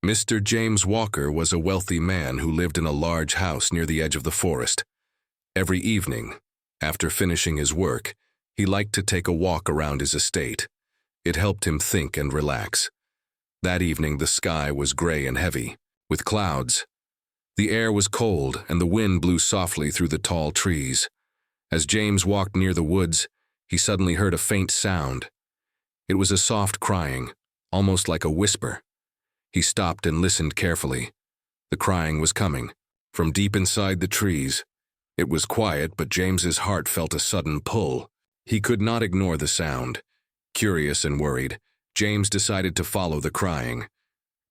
Mr. James Walker was a wealthy man who lived in a large house near the edge of the forest. Every evening, after finishing his work, he liked to take a walk around his estate. It helped him think and relax. That evening the sky was gray and heavy, with clouds. The air was cold and the wind blew softly through the tall trees. As James walked near the woods, he suddenly heard a faint sound. It was a soft crying, almost like a whisper. He stopped and listened carefully. The crying was coming from deep inside the trees. It was quiet, but James's heart felt a sudden pull. He could not ignore the sound. Curious and worried, James decided to follow the crying.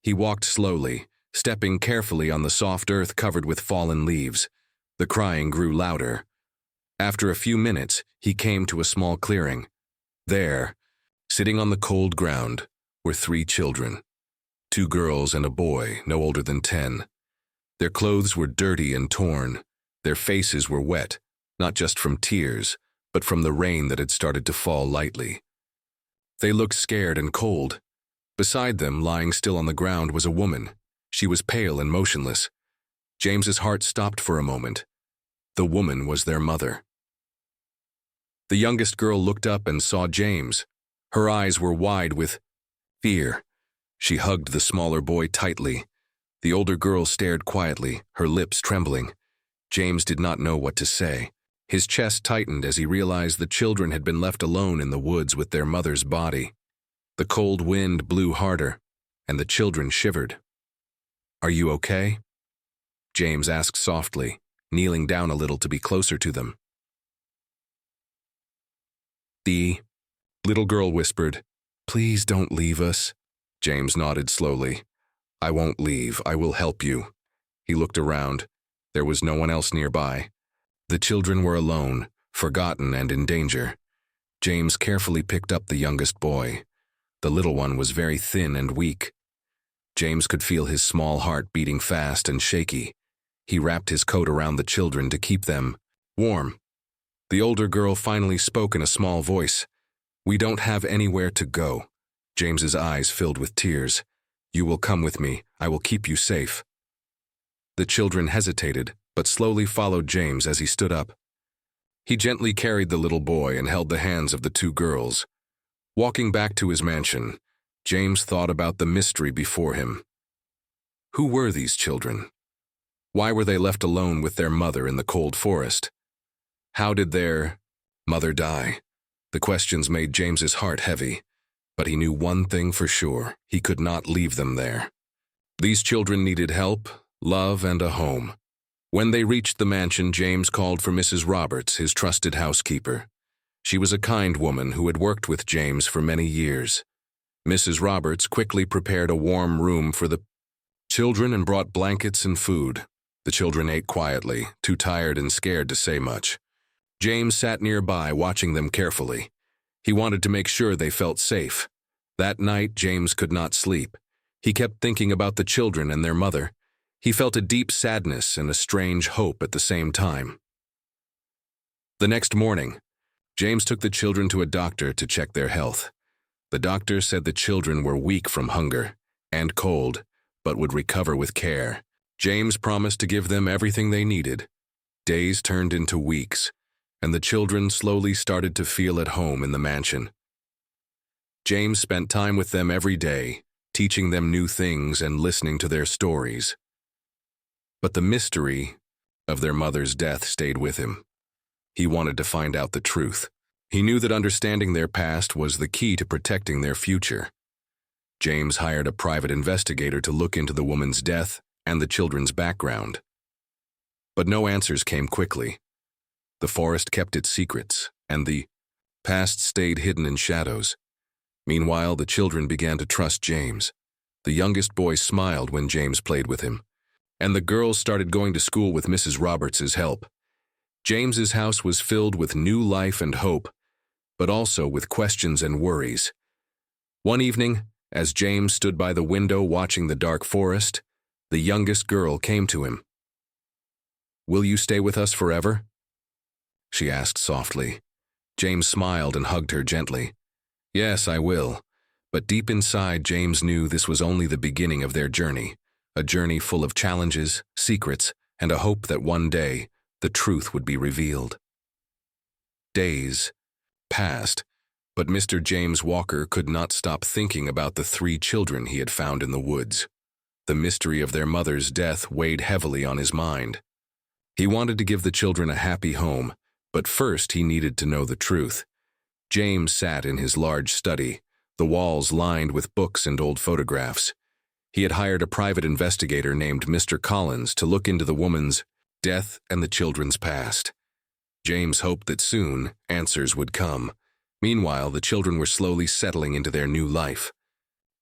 He walked slowly, stepping carefully on the soft earth covered with fallen leaves. The crying grew louder. After a few minutes, he came to a small clearing. There, sitting on the cold ground, were 3 children. 2 girls and a boy, no older than 10. Their clothes were dirty and torn. Their faces were wet, not just from tears, but from the rain that had started to fall lightly. They looked scared and cold. Beside them, lying still on the ground, was a woman. She was pale and motionless. James's heart stopped for a moment. The woman was their mother. The youngest girl looked up and saw James. Her eyes were wide with fear. She hugged the smaller boy tightly. The older girl stared quietly, her lips trembling. James did not know what to say. His chest tightened as he realized the children had been left alone in the woods with their mother's body. The cold wind blew harder, and the children shivered. "Are you okay?" James asked softly, kneeling down a little to be closer to them. The little girl whispered, "Please don't leave us." James nodded slowly. "I won't leave. I will help you." He looked around. There was no one else nearby. The children were alone, forgotten and in danger. James carefully picked up the youngest boy. The little one was very thin and weak. James could feel his small heart beating fast and shaky. He wrapped his coat around the children to keep them warm. The older girl finally spoke in a small voice. "We don't have anywhere to go." James's eyes filled with tears. "You will come with me. I will keep you safe." The children hesitated, but slowly followed James as he stood up. He gently carried the little boy and held the hands of the 2 girls. Walking back to his mansion, James thought about the mystery before him. Who were these children? Why were they left alone with their mother in the cold forest? How did their mother die? The questions made James's heart heavy, but he knew one thing for sure: he could not leave them there. These children needed help, love, and a home. When they reached the mansion, James called for Mrs. Roberts, his trusted housekeeper. She was a kind woman who had worked with James for many years. Mrs. Roberts quickly prepared a warm room for the children and brought blankets and food. The children ate quietly, too tired and scared to say much. James sat nearby, watching them carefully. He wanted to make sure they felt safe. That night, James could not sleep. He kept thinking about the children and their mother. He felt a deep sadness and a strange hope at the same time. The next morning, James took the children to a doctor to check their health. The doctor said the children were weak from hunger and cold, but would recover with care. James promised to give them everything they needed. Days turned into weeks, and the children slowly started to feel at home in the mansion. James spent time with them every day, teaching them new things and listening to their stories. But the mystery of their mother's death stayed with him. He wanted to find out the truth. He knew that understanding their past was the key to protecting their future. James hired a private investigator to look into the woman's death and the children's background. But no answers came quickly. The forest kept its secrets, and the past stayed hidden in shadows. Meanwhile, the children began to trust James. The youngest boy smiled when James played with him, and the girls started going to school with Mrs. Roberts's help. James's house was filled with new life and hope, but also with questions and worries. One evening, as James stood by the window watching the dark forest, the youngest girl came to him. "Will you stay with us forever?" she asked softly. James smiled and hugged her gently. "Yes, I will. But deep inside, James knew this was only the beginning of their journey, a journey full of challenges, secrets, and a hope that one day the truth would be revealed. Days passed, but Mr. James Walker could not stop thinking about the 3 children he had found in the woods. The mystery of their mother's death weighed heavily on his mind. He wanted to give the children a happy home, but first he needed to know the truth. James sat in his large study, the walls lined with books and old photographs. He had hired a private investigator named Mr. Collins to look into the woman's death and the children's past. James hoped that soon answers would come. Meanwhile, the children were slowly settling into their new life.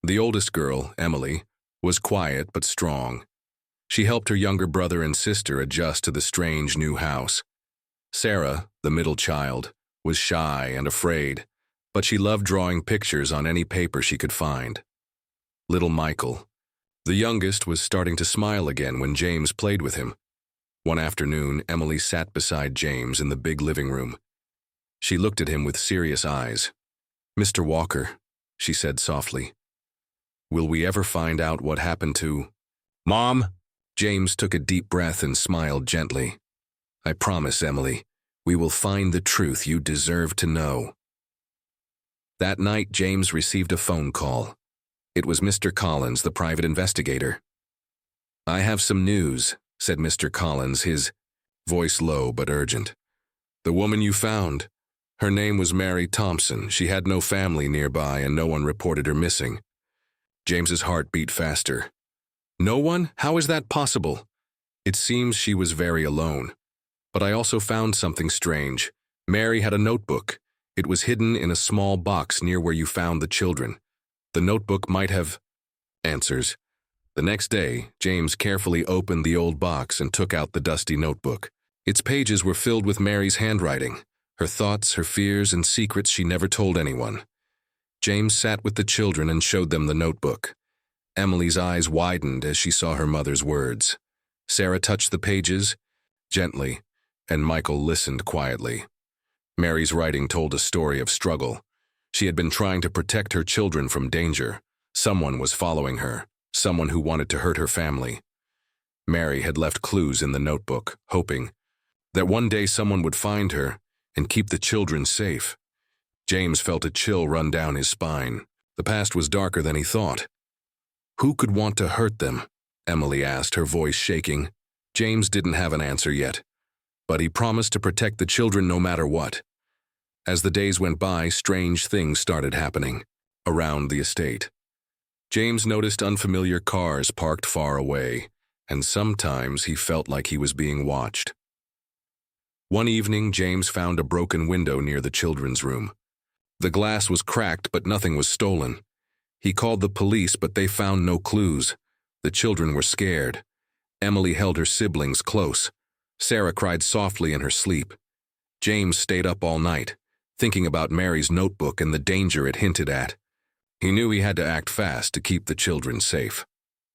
The oldest girl, Emily, was quiet but strong. She helped her younger brother and sister adjust to the strange new house. Sarah, the middle child, was shy and afraid, but she loved drawing pictures on any paper she could find. Little Michael, the youngest, was starting to smile again when James played with him. One afternoon, Emily sat beside James in the big living room. She looked at him with serious eyes. "Mr. Walker," she said softly, "will we ever find out what happened to—" "Mom?" James took a deep breath and smiled gently. "I promise, Emily, we will find the truth you deserve to know." That night, James received a phone call. It was Mr. Collins, the private investigator. "I have some news," said Mr. Collins, his voice low but urgent. "The woman you found, her name was Mary Thompson. She had no family nearby and no one reported her missing." James's heart beat faster. "No one? How is that possible?" "It seems she was very alone. But I also found something strange. Mary had a notebook. It was hidden in a small box near where you found the children. The notebook might have—" answers. The next day, James carefully opened the old box and took out the dusty notebook. Its pages were filled with Mary's handwriting, her thoughts, her fears, and secrets she never told anyone. James sat with the children and showed them the notebook. Emily's eyes widened as she saw her mother's words. Sarah touched the pages gently, and Michael listened quietly. Mary's writing told a story of struggle. She had been trying to protect her children from danger. Someone was following her, someone who wanted to hurt her family. Mary had left clues in the notebook, hoping that one day someone would find her and keep the children safe. James felt a chill run down his spine. The past was darker than he thought. "Who could want to hurt them?" Emily asked, her voice shaking. James didn't have an answer yet, but he promised to protect the children no matter what. As the days went by, strange things started happening around the estate. James noticed unfamiliar cars parked far away, and sometimes he felt like he was being watched. One evening, James found a broken window near the children's room. The glass was cracked, but nothing was stolen. He called the police, but they found no clues. The children were scared. Emily held her siblings close. Sarah cried softly in her sleep. James stayed up all night, thinking about Mary's notebook and the danger it hinted at. He knew he had to act fast to keep the children safe.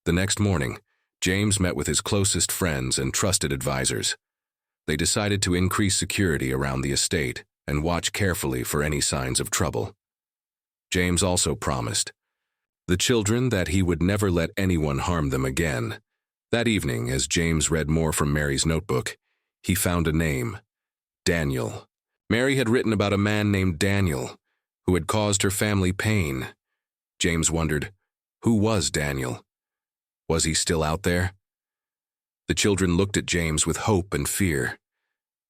The next morning, James met with his closest friends and trusted advisors. They decided to increase security around the estate and watch carefully for any signs of trouble. James also promised the children that he would never let anyone harm them again. That evening, as James read more from Mary's notebook, he found a name: Daniel. Mary had written about a man named Daniel who had caused her family pain. James wondered, who was Daniel? Was he still out there? The children looked at James with hope and fear.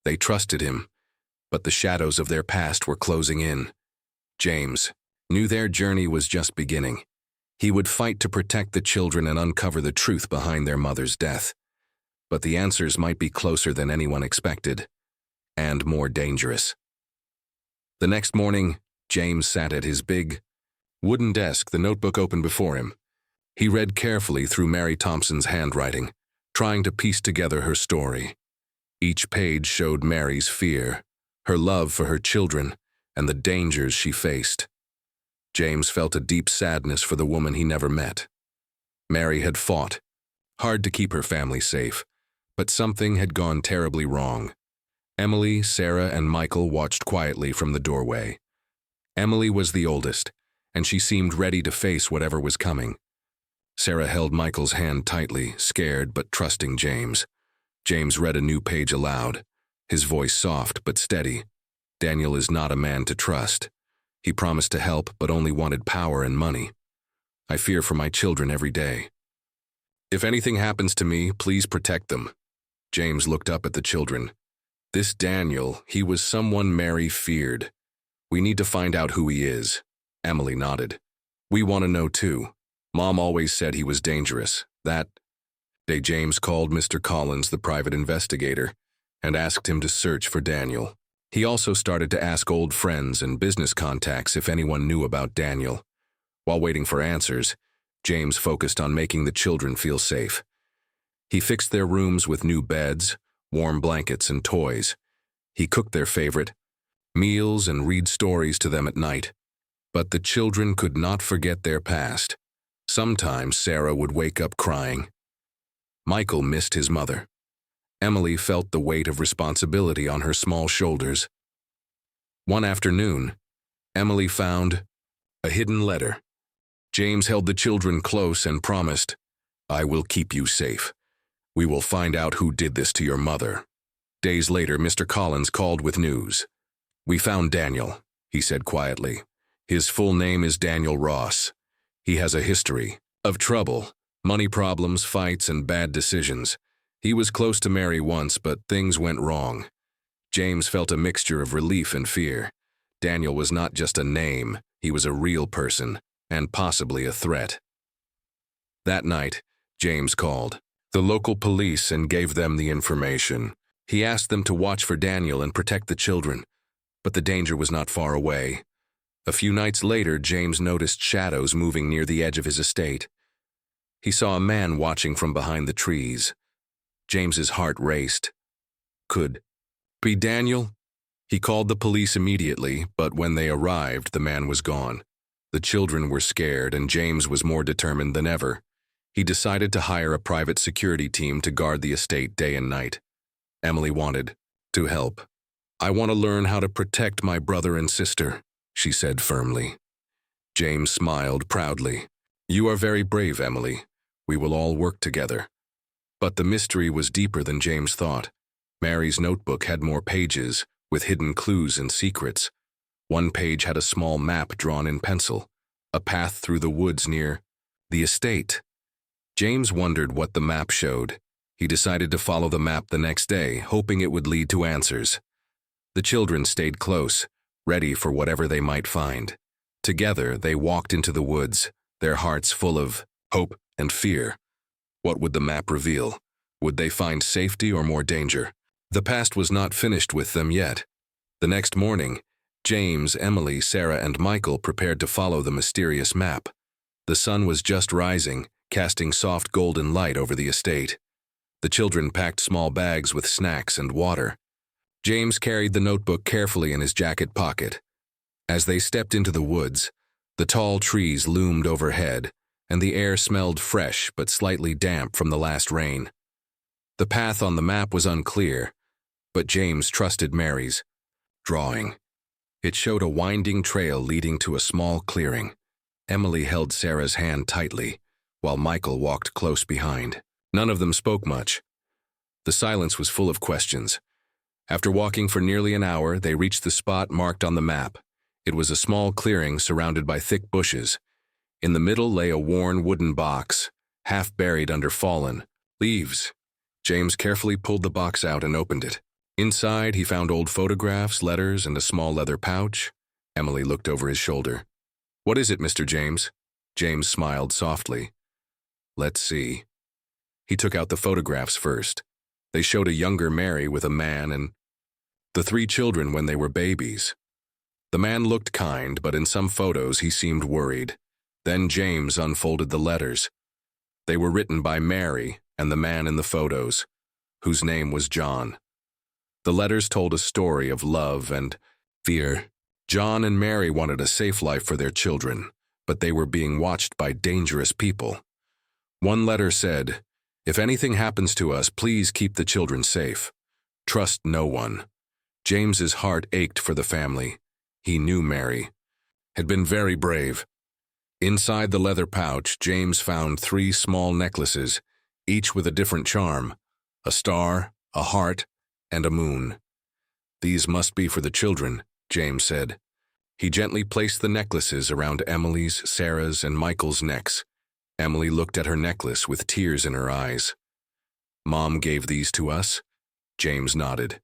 They trusted him, but the shadows of their past were closing in. James knew their journey was just beginning. He would fight to protect the children and uncover the truth behind their mother's death. But the answers might be closer than anyone expected, and more dangerous. The next morning, James sat at his big wooden desk, the notebook open before him. He read carefully through Mary Thompson's handwriting, trying to piece together her story. Each page showed Mary's fear, her love for her children, and the dangers she faced. James felt a deep sadness for the woman he never met. Mary had fought hard to keep her family safe, but something had gone terribly wrong. Emily, Sarah, and Michael watched quietly from the doorway. Emily was the oldest, and she seemed ready to face whatever was coming. Sarah held Michael's hand tightly, scared but trusting James. James read a new page aloud, his voice soft but steady. Daniel is not a man to trust. He promised to help but only wanted power and money. I fear for my children every day. If anything happens to me, please protect them. James looked up at the children. This Daniel, he was someone Mary feared. We need to find out who he is. Emily nodded. We want to know too. Mom always said he was dangerous. That day James called Mr. Collins, the private investigator, and asked him to search for Daniel. He also started to ask old friends and business contacts if anyone knew about Daniel. While waiting for answers, James focused on making the children feel safe. He fixed their rooms with new beds, warm blankets, and toys. He cooked their favorite meals and read stories to them at night. But the children could not forget their past. Sometimes Sarah would wake up crying. Michael missed his mother. Emily felt the weight of responsibility on her small shoulders. One afternoon, Emily found a hidden letter. James held the children close and promised, I will keep you safe. We will find out who did this to your mother. Days later, Mr. Collins called with news. We found Daniel, he said quietly. His full name is Daniel Ross. He has a history of trouble, money problems, fights, and bad decisions. He was close to Mary once, but things went wrong. James felt a mixture of relief and fear. Daniel was not just a name, he was a real person, and possibly a threat. That night, James called the local police and gave them the information. He asked them to watch for Daniel and protect the children, but the danger was not far away. A few nights later, James noticed shadows moving near the edge of his estate. He saw a man watching from behind the trees. James's heart raced. Could be Daniel? He called the police immediately, but when they arrived, the man was gone. The children were scared, and James was more determined than ever. He decided to hire a private security team to guard the estate day and night. Emily wanted to help. I want to learn how to protect my brother and sister, she said firmly. James smiled proudly. You are very brave, Emily. We will all work together. But the mystery was deeper than James thought. Mary's notebook had more pages, with hidden clues and secrets. One page had a small map drawn in pencil, a path through the woods near the estate. James wondered what the map showed. He decided to follow the map the next day, hoping it would lead to answers. The children stayed close, ready for whatever they might find. Together, they walked into the woods, their hearts full of hope and fear. What would the map reveal? Would they find safety or more danger? The past was not finished with them yet. The next morning, James, Emily, Sarah, and Michael prepared to follow the mysterious map. The sun was just rising, casting soft golden light over the estate. The children packed small bags with snacks and water. James carried the notebook carefully in his jacket pocket. As they stepped into the woods, the tall trees loomed overhead, and the air smelled fresh but slightly damp from the last rain. The path on the map was unclear, but James trusted Mary's drawing. It showed a winding trail leading to a small clearing. Emily held Sarah's hand tightly, while Michael walked close behind. None of them spoke much. The silence was full of questions. After walking for nearly an hour, they reached the spot marked on the map. It was a small clearing surrounded by thick bushes. In the middle lay a worn wooden box, half buried under fallen leaves. James carefully pulled the box out and opened it. Inside, he found old photographs, letters, and a small leather pouch. Emily looked over his shoulder. What is it, Mr. James? James smiled softly. Let's see. He took out the photographs first. They showed a younger Mary with a man and the 3 children when they were babies. The man looked kind, but in some photos he seemed worried. Then James unfolded the letters. They were written by Mary and the man in the photos, whose name was John. The letters told a story of love and fear. John and Mary wanted a safe life for their children, but they were being watched by dangerous people. One letter said, If anything happens to us, please keep the children safe. Trust no one. James's heart ached for the family. He knew Mary had been very brave. Inside the leather pouch, James found 3 small necklaces, each with a different charm: a star, a heart, and a moon. "These must be for the children," James said. He gently placed the necklaces around Emily's, Sarah's, and Michael's necks. Emily looked at her necklace with tears in her eyes. "Mom gave these to us?" James nodded.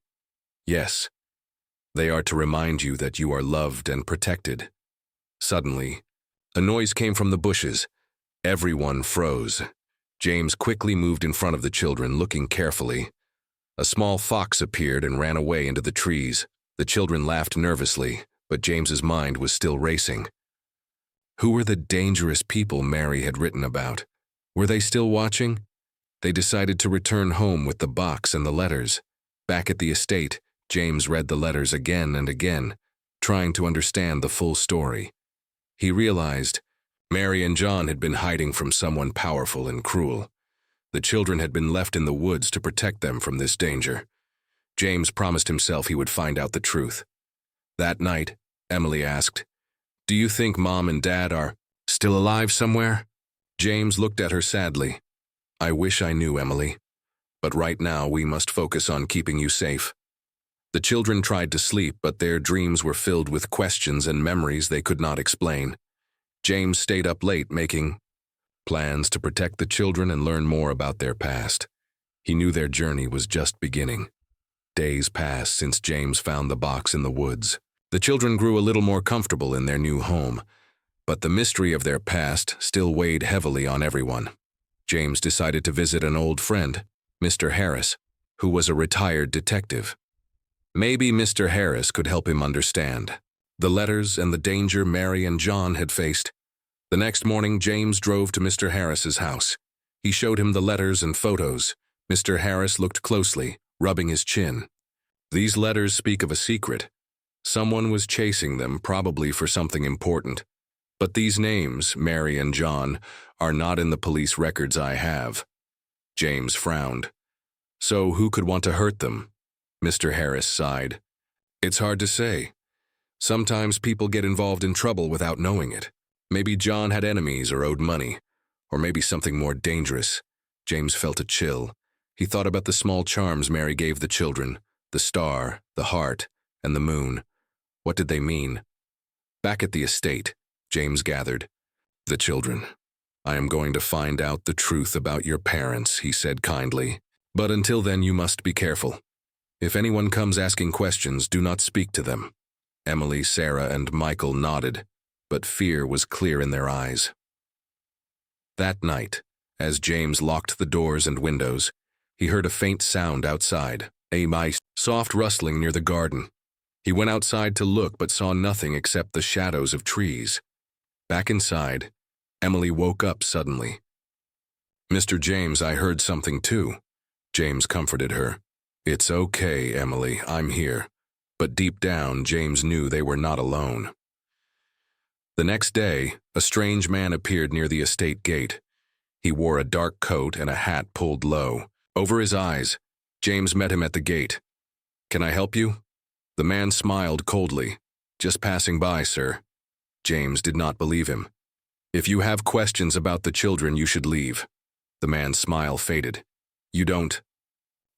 "Yes. They are to remind you that you are loved and protected." Suddenly, a noise came from the bushes. Everyone froze. James quickly moved in front of the children, looking carefully. A small fox appeared and ran away into the trees. The children laughed nervously, but James's mind was still racing. Who were the dangerous people Mary had written about? Were they still watching? They decided to return home with the box and the letters. Back at the estate, James read the letters again and again, trying to understand the full story. He realized Mary and John had been hiding from someone powerful and cruel. The children had been left in the woods to protect them from this danger. James promised himself he would find out the truth. That night, Emily asked, "Do you think Mom and Dad are still alive somewhere?" James looked at her sadly. "I wish I knew, Emily. But right now we must focus on keeping you safe." The children tried to sleep, but their dreams were filled with questions and memories they could not explain. James stayed up late making plans to protect the children and learn more about their past. He knew their journey was just beginning. Days passed since James found the box in the woods. The children grew a little more comfortable in their new home, but the mystery of their past still weighed heavily on everyone. James decided to visit an old friend, Mr. Harris, who was a retired detective. Maybe Mr. Harris could help him understand the letters and the danger Mary and John had faced. The next morning, James drove to Mr. Harris's house. He showed him the letters and photos. Mr. Harris looked closely, rubbing his chin. "These letters speak of a secret. Someone was chasing them, probably for something important. But these names, Mary and John, are not in the police records I have." James frowned. "So who could want to hurt them?" Mr. Harris sighed. "It's hard to say. Sometimes people get involved in trouble without knowing it. Maybe John had enemies or owed money. Or maybe something more dangerous." James felt a chill. He thought about the small charms Mary gave the children, the star, the heart, and the moon. What did they mean? Back at the estate, James gathered the children. "I am going to find out the truth about your parents," he said kindly. "But until then, you must be careful. If anyone comes asking questions, do not speak to them." Emily, Sarah, and Michael nodded, but fear was clear in their eyes. That night, as James locked the doors and windows, he heard a faint sound outside, a soft rustling near the garden. He went outside to look but saw nothing except the shadows of trees. Back inside, Emily woke up suddenly. "Mr. James, I heard something too." James comforted her. "It's okay, Emily, I'm here." But deep down, James knew they were not alone. The next day, a strange man appeared near the estate gate. He wore a dark coat and a hat pulled low. Over his eyes, James met him at the gate. "Can I help you?" The man smiled coldly. "Just passing by, sir." James did not believe him. "If you have questions about the children, you should leave." The man's smile faded. "You don't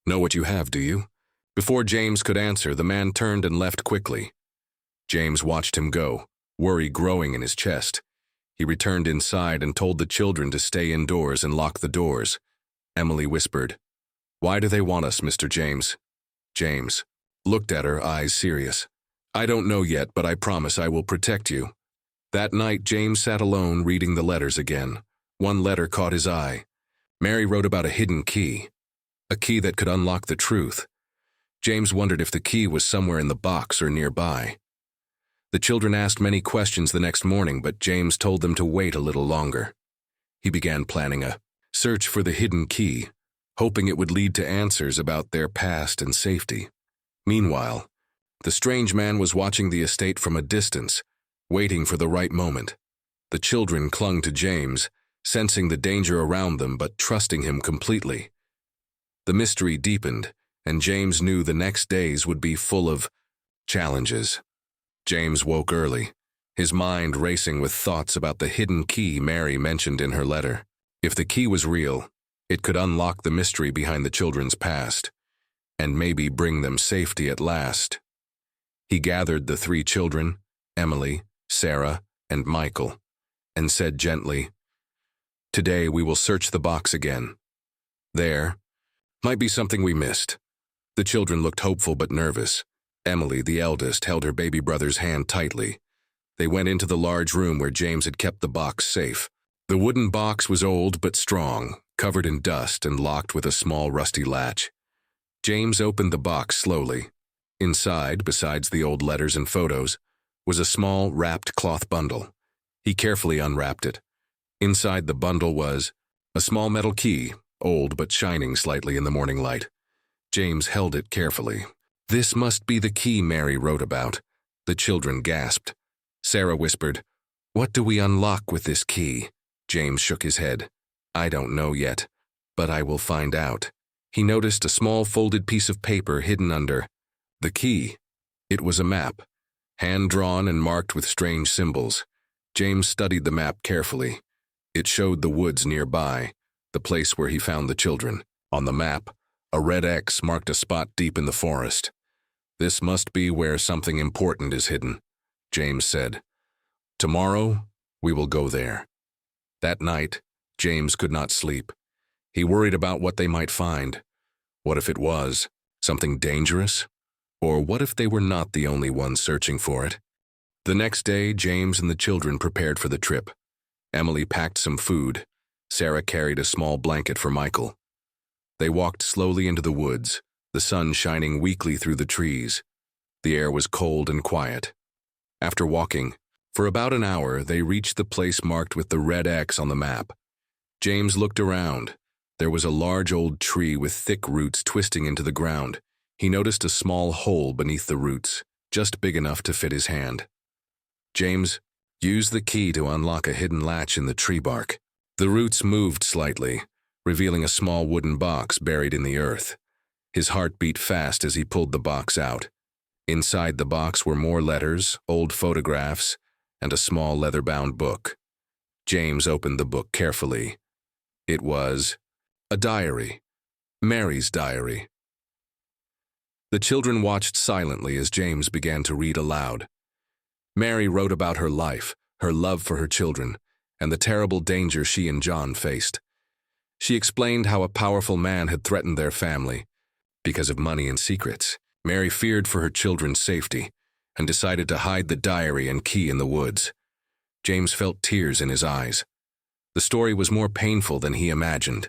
know what you have, do you?" Before James could answer, the man turned and left quickly. James watched him go, worry growing in his chest. He returned inside and told the children to stay indoors and lock the doors. Emily whispered, "Why do they want us, Mr. James?" James looked at her, eyes serious. "I don't know yet, but I promise I will protect you." That night, James sat alone reading the letters again. One letter caught his eye. Mary wrote about a hidden key, a key that could unlock the truth. James wondered if the key was somewhere in the box or nearby. The children asked many questions the next morning, but James told them to wait a little longer. He began planning a search for the hidden key, hoping it would lead to answers about their past and safety. Meanwhile, the strange man was watching the estate from a distance, waiting for the right moment. The children clung to James, sensing the danger around them but trusting him completely. The mystery deepened, and James knew the next days would be full of challenges. James woke early. his mind racing with thoughts about the hidden key Mary mentioned in her letter. If the key was real, it could unlock the mystery behind the children's past, and maybe bring them safety at last. He gathered the 3 children, Emily, Sarah, and Michael, and said gently, "Today we will search the box again. There might be something we missed." The children looked hopeful but nervous. Emily, the eldest, held her baby brother's hand tightly. They went into the large room where James had kept the box safe. The wooden box was old but strong, covered in dust and locked with a small rusty latch. James opened the box slowly. Inside, besides the old letters and photos, was a small wrapped cloth bundle. He carefully unwrapped it. Inside the bundle was a small metal key, old but shining slightly in the morning light. James held it carefully. "This must be the key Mary wrote about." The children gasped. Sarah whispered, "What do we unlock with this key?" James shook his head. "I don't know yet, but I will find out." He noticed a small folded piece of paper hidden under the key. It was a map, hand-drawn and marked with strange symbols. James studied the map carefully. It showed the woods nearby, the place where he found the children. On the map, a red X marked a spot deep in the forest. "This must be where something important is hidden," James said. "Tomorrow, we will go there." That night, James could not sleep. He worried about what they might find. What if it was something dangerous? Or what if they were not the only ones searching for it? The next day, James and the children prepared for the trip. Emily packed some food. Sarah carried a small blanket for Michael. They walked slowly into the woods, the sun shining weakly through the trees. The air was cold and quiet. After walking for about an hour, they reached the place marked with the red X on the map. James looked around. There was a large old tree with thick roots twisting into the ground. He noticed a small hole beneath the roots, just big enough to fit his hand. James used the key to unlock a hidden latch in the tree bark. The roots moved slightly, revealing a small wooden box buried in the earth. His heart beat fast as he pulled the box out. Inside the box were more letters, old photographs, and a small leather-bound book. James opened the book carefully. It was a diary, Mary's diary. The children watched silently as James began to read aloud. Mary wrote about her life, her love for her children, and the terrible danger she and John faced. She explained how a powerful man had threatened their family. Because of money and secrets, Mary feared for her children's safety and decided to hide the diary and key in the woods. James felt tears in his eyes. The story was more painful than he imagined.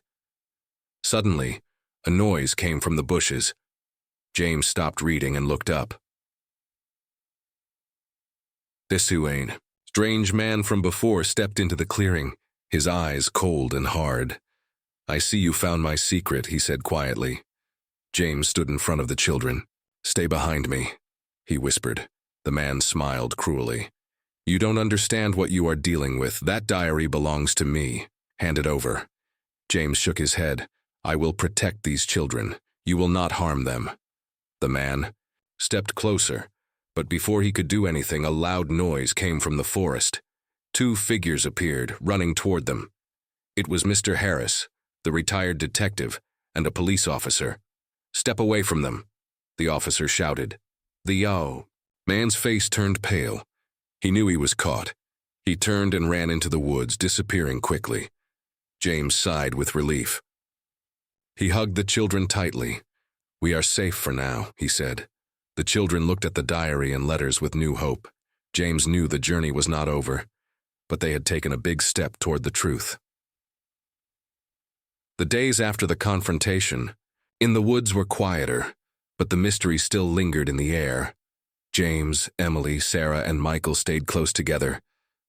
Suddenly, a noise came from the bushes. James stopped reading and looked up. Desuane, strange man from before, stepped into the clearing, his eyes cold and hard. "I see you found my secret," he said quietly. James stood in front of the children. "Stay behind me," he whispered. The man smiled cruelly. "You don't understand what you are dealing with. That diary belongs to me. Hand it over." James shook his head. "I will protect these children. You will not harm them." The man stepped closer, but before he could do anything, a loud noise came from the forest. 2 figures appeared, running toward them. It was Mr. Harris, the retired detective, and a police officer. "Step away from them," the officer shouted. The man's face turned pale. He knew he was caught. He turned and ran into the woods, disappearing quickly. James sighed with relief. He hugged the children tightly. "We are safe for now," he said. The children looked at the diary and letters with new hope. James knew the journey was not over, but they had taken a big step toward the truth. The days after the confrontation, in the woods were quieter, but the mystery still lingered in the air. James, Emily, Sarah, and Michael stayed close together,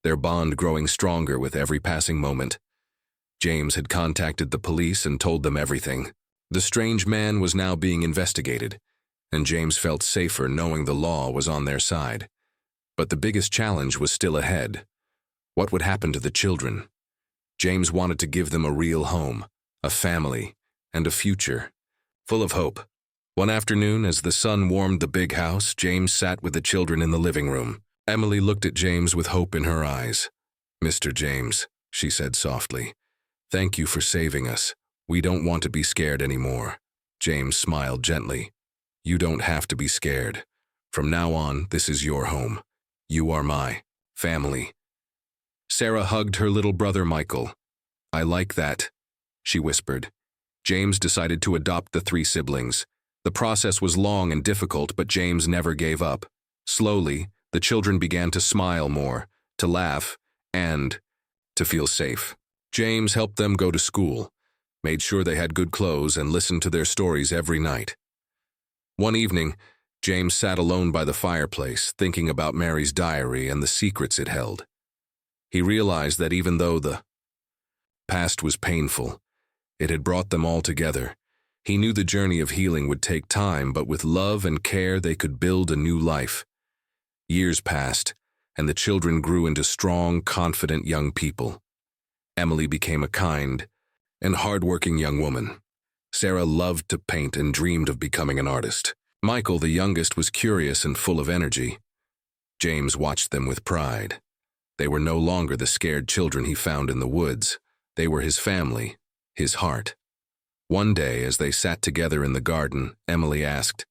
their bond growing stronger with every passing moment. James had contacted the police and told them everything. The strange man was now being investigated, and James felt safer knowing the law was on their side. But the biggest challenge was still ahead. What would happen to the children? James wanted to give them a real home, a family, and a future. Full of hope. One afternoon, as the sun warmed the big house, James sat with the children in the living room. Emily looked at James with hope in her eyes. "Mr. James," she said softly, "thank you for saving us. We don't want to be scared anymore." James smiled gently. "You don't have to be scared. From now on, this is your home. You are my family." Sarah hugged her little brother Michael. "I like that," she whispered. James decided to adopt the 3 siblings. The process was long and difficult, but James never gave up. Slowly, the children began to smile more, to laugh, and to feel safe. James helped them go to school, made sure they had good clothes, and listened to their stories every night. One evening, James sat alone by the fireplace, thinking about Mary's diary and the secrets it held. He realized that even though the past was painful, it had brought them all together. He knew the journey of healing would take time, but with love and care they could build a new life. Years passed, and the children grew into strong, confident young people. Emily became a kind and hardworking young woman. Sarah loved to paint and dreamed of becoming an artist. Michael, the youngest, was curious and full of energy. James watched them with pride. They were no longer the scared children he found in the woods. They were his family, his heart. One day, as they sat together in the garden, Emily asked,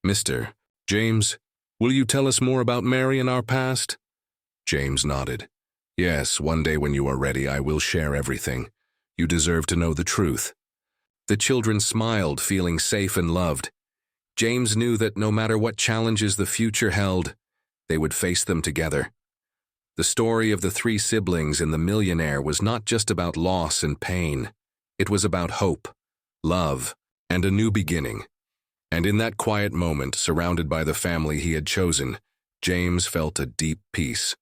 "Mr. James, will you tell us more about Mary and our past?" James nodded. "Yes, one day when you are ready, I will share everything. You deserve to know the truth." The children smiled, feeling safe and loved. James knew that no matter what challenges the future held, they would face them together. The story of the 3 siblings in The Millionaire was not just about loss and pain. It was about hope, love, and a new beginning. And in that quiet moment, surrounded by the family he had chosen, James felt a deep peace.